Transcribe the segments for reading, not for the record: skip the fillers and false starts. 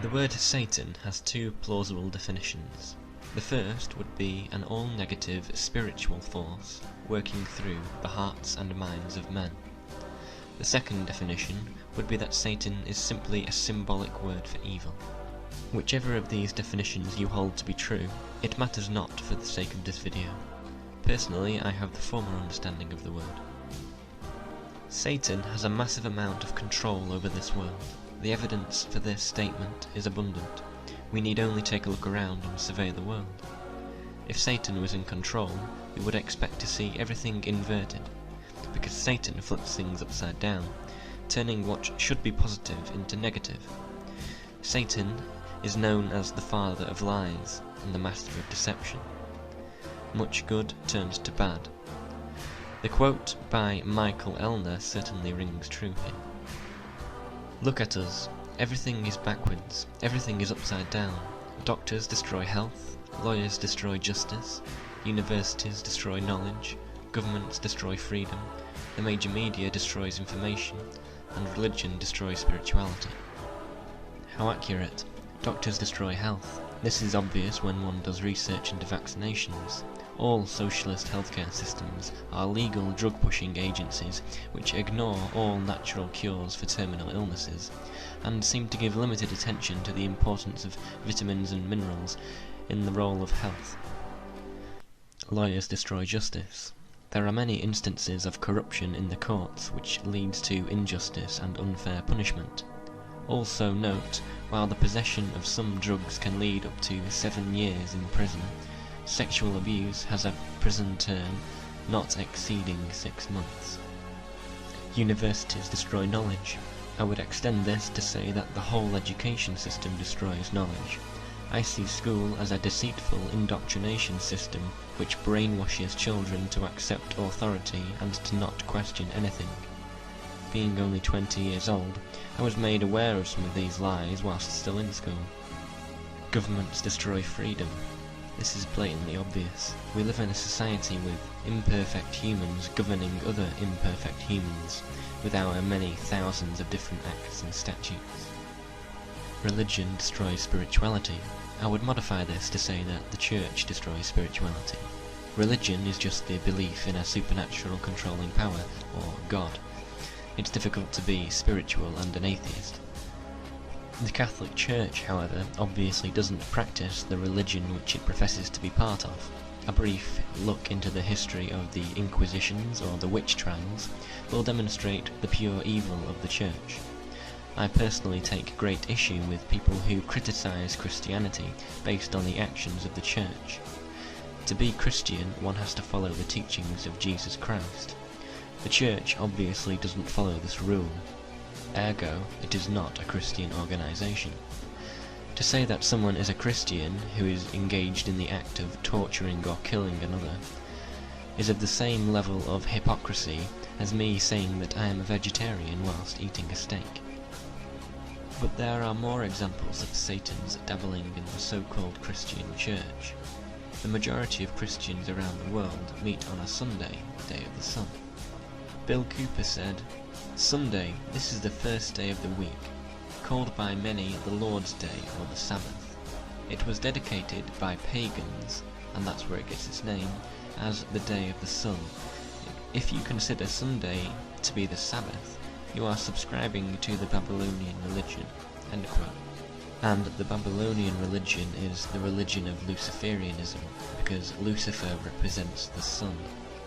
The word Satan has two plausible definitions. The first would be an all-negative spiritual force working through the hearts and minds of men. The second definition would be that Satan is simply a symbolic word for evil. Whichever of these definitions you hold to be true, it matters not for the sake of this video. Personally, I have the former understanding of the word. Satan has a massive amount of control over this world. The evidence for this statement is abundant. We need only take a look around and survey the world. If Satan was in control, we would expect to see everything inverted, because Satan flips things upside down, turning what should be positive into negative. Satan is known as the father of lies and the master of deception. Much good turns to bad. The quote by Michael Elner certainly rings true here. Look at us. Everything is backwards. Everything is upside down. Doctors destroy health. Lawyers destroy justice. Universities destroy knowledge. Governments destroy freedom. The major media destroys information. And religion destroys spirituality. How accurate. Doctors destroy health. This is obvious when one does research into vaccinations. All socialist healthcare systems are legal drug-pushing agencies which ignore all natural cures for terminal illnesses, and seem to give limited attention to the importance of vitamins and minerals in the role of health. Lawyers destroy justice. There are many instances of corruption in the courts which leads to injustice and unfair punishment. Also note, while the possession of some drugs can lead up to 7 years in prison, sexual abuse has a prison term not exceeding 6 months. Universities destroy knowledge. I would extend this to say that the whole education system destroys knowledge. I see school as a deceitful indoctrination system which brainwashes children to accept authority and to not question anything. Being only 20 years old, I was made aware of some of these lies whilst still in school. Governments destroy freedom. This is blatantly obvious. We live in a society with imperfect humans governing other imperfect humans, with our many thousands of different acts and statutes. Religion destroys spirituality. I would modify this to say that the church destroys spirituality. Religion is just the belief in a supernatural controlling power, or God. It's difficult to be spiritual and an atheist. The Catholic Church, however, obviously doesn't practice the religion which it professes to be part of. A brief look into the history of the Inquisitions or the witch trials will demonstrate the pure evil of the Church. I personally take great issue with people who criticise Christianity based on the actions of the Church. To be Christian, one has to follow the teachings of Jesus Christ. The Church obviously doesn't follow this rule. Ergo, it is not a Christian organisation. To say that someone is a Christian who is engaged in the act of torturing or killing another is of the same level of hypocrisy as me saying that I am a vegetarian whilst eating a steak. But there are more examples of Satan's dabbling in the so-called Christian Church. The majority of Christians around the world meet on a Sunday, Day of the Sun. Bill Cooper said, "Sunday, this is the first day of the week, called by many the Lord's Day or the Sabbath. It was dedicated by pagans, and that's where it gets its name, as the Day of the Sun. If you consider Sunday to be the Sabbath, you are subscribing to the Babylonian religion." End quote. And the Babylonian religion is the religion of Luciferianism, because Lucifer represents the sun.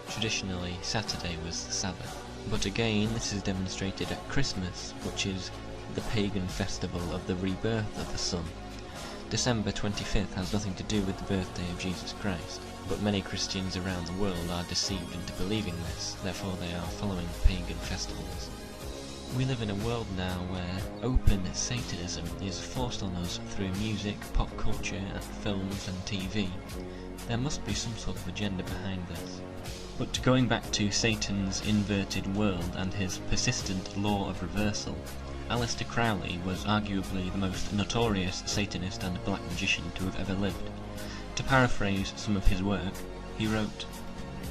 Traditionally, Saturday was the Sabbath. But again, this is demonstrated at Christmas, which is the pagan festival of the rebirth of the sun. December 25th has nothing to do with the birthday of Jesus Christ, but many Christians around the world are deceived into believing this, therefore they are following pagan festivals. We live in a world now where open Satanism is forced on us through music, pop culture, films and TV. There must be some sort of agenda behind this. But going back to Satan's inverted world and his persistent law of reversal, Aleister Crowley was arguably the most notorious Satanist and black magician to have ever lived. To paraphrase some of his work, he wrote,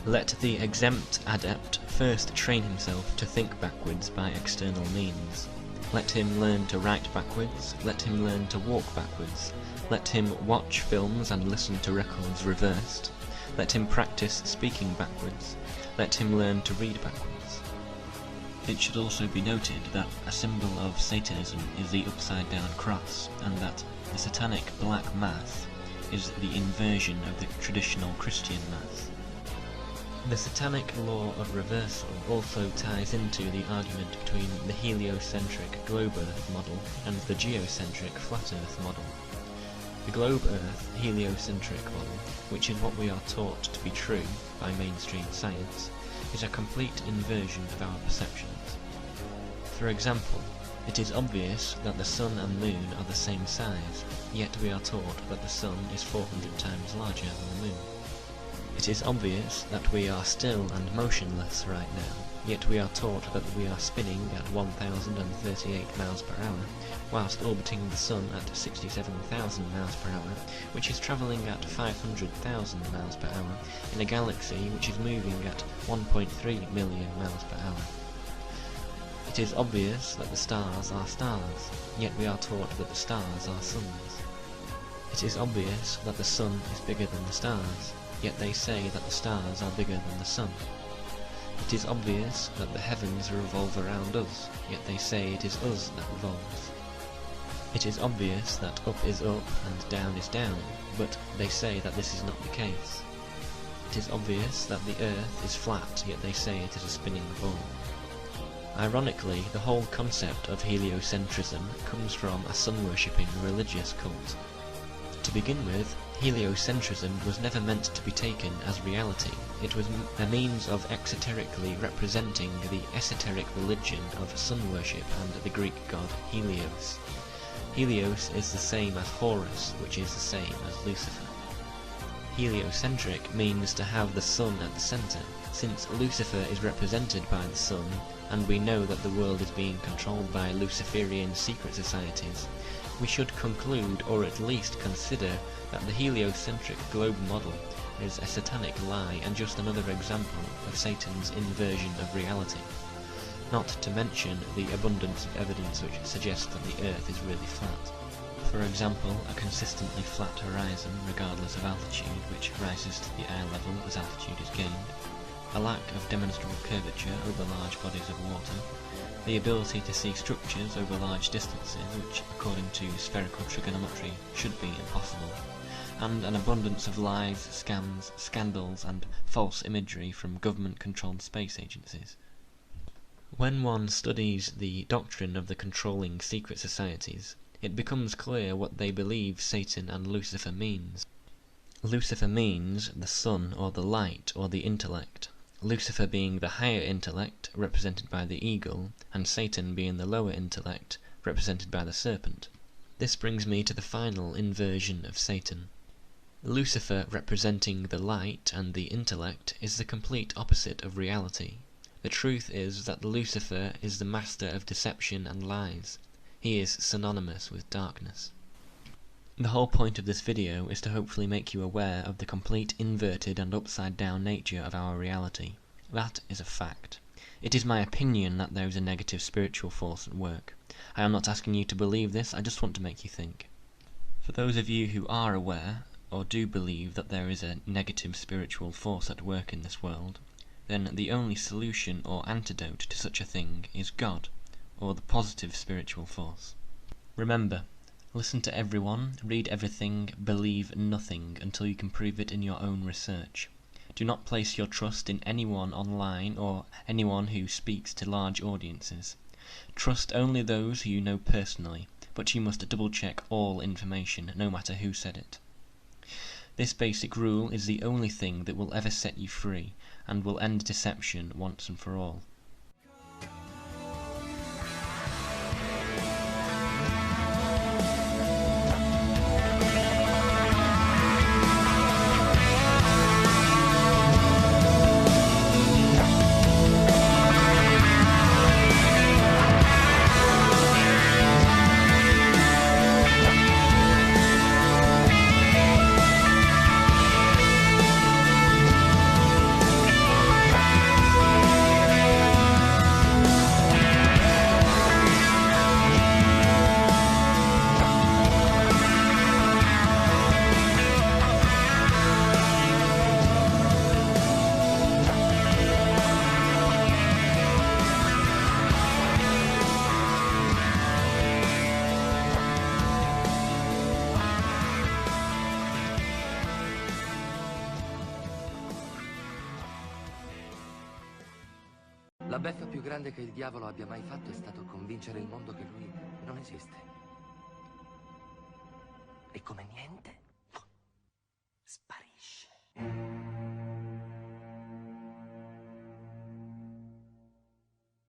"Let the exempt adept first train himself to think backwards by external means. Let him learn to write backwards, let him learn to walk backwards, let him watch films and listen to records reversed, let him practice speaking backwards, let him learn to read backwards. It should also be noted that a symbol of Satanism is the upside down cross, and that the satanic black mass is the inversion of the traditional Christian mass. The satanic law of reversal also ties into the argument between the heliocentric globe Earth model and the geocentric flat Earth model. The globe Earth heliocentric model, which is what we are taught to be true by mainstream science, is a complete inversion of our perceptions. For example, it is obvious that the sun and moon are the same size, yet we are taught that the sun is 400 times larger than the moon. It is obvious that we are still and motionless right now, yet we are taught that we are spinning at 1038 miles per hour, whilst orbiting the sun at 67,000 miles per hour, which is travelling at 500,000 miles per hour in a galaxy which is moving at 1.3 million miles per hour. It is obvious that the stars are stars, yet we are taught that the stars are suns. It is obvious that the sun is bigger than the stars, yet they say that the stars are bigger than the sun. It is obvious that the heavens revolve around us, yet they say it is us that revolves. It is obvious that up is up and down is down, but they say that this is not the case. It is obvious that the earth is flat, yet they say it is a spinning ball. Ironically, the whole concept of heliocentrism comes from a sun-worshipping religious cult. To begin with, heliocentrism was never meant to be taken as reality. It was a means of exoterically representing the esoteric religion of sun worship and the Greek god Helios. Helios is the same as Horus, which is the same as Lucifer. Heliocentric means to have the sun at the centre. Since Lucifer is represented by the sun, and we know that the world is being controlled by Luciferian secret societies, we should conclude, or at least consider, that the heliocentric globe model is a satanic lie and just another example of Satan's inversion of reality. Not to mention the abundance of evidence which suggests that the Earth is really flat. For example, a consistently flat horizon regardless of altitude, which rises to the eye level as altitude is gained, a lack of demonstrable curvature over large bodies of water, the ability to see structures over large distances, which according to spherical trigonometry should be impossible, and an abundance of lies, scams, scandals and false imagery from government-controlled space agencies. When one studies the doctrine of the controlling secret societies, it becomes clear what they believe Satan and Lucifer means. Lucifer means the sun or the light or the intellect, Lucifer being the higher intellect, represented by the eagle, and Satan being the lower intellect, represented by the serpent. This brings me to the final inversion of Satan. Lucifer, representing the light and the intellect, is the complete opposite of reality. The truth is that Lucifer is the master of deception and lies. He is synonymous with darkness. The whole point of this video is to hopefully make you aware of the complete inverted and upside down nature of our reality. That is a fact. It is my opinion that there is a negative spiritual force at work. I am not asking you to believe this, I just want to make you think. For those of you who are aware, or do believe that there is a negative spiritual force at work in this world, then the only solution or antidote to such a thing is God, or the positive spiritual force. Remember, listen to everyone, read everything, believe nothing until you can prove it in your own research. Do not place your trust in anyone online or anyone who speaks to large audiences. Trust only those who you know personally, but you must double-check all information, no matter who said it. This basic rule is the only thing that will ever set you free, and will end deception once and for all. La beffa più grande che il diavolo abbia mai fatto è stato convincere il mondo che lui non esiste. E come niente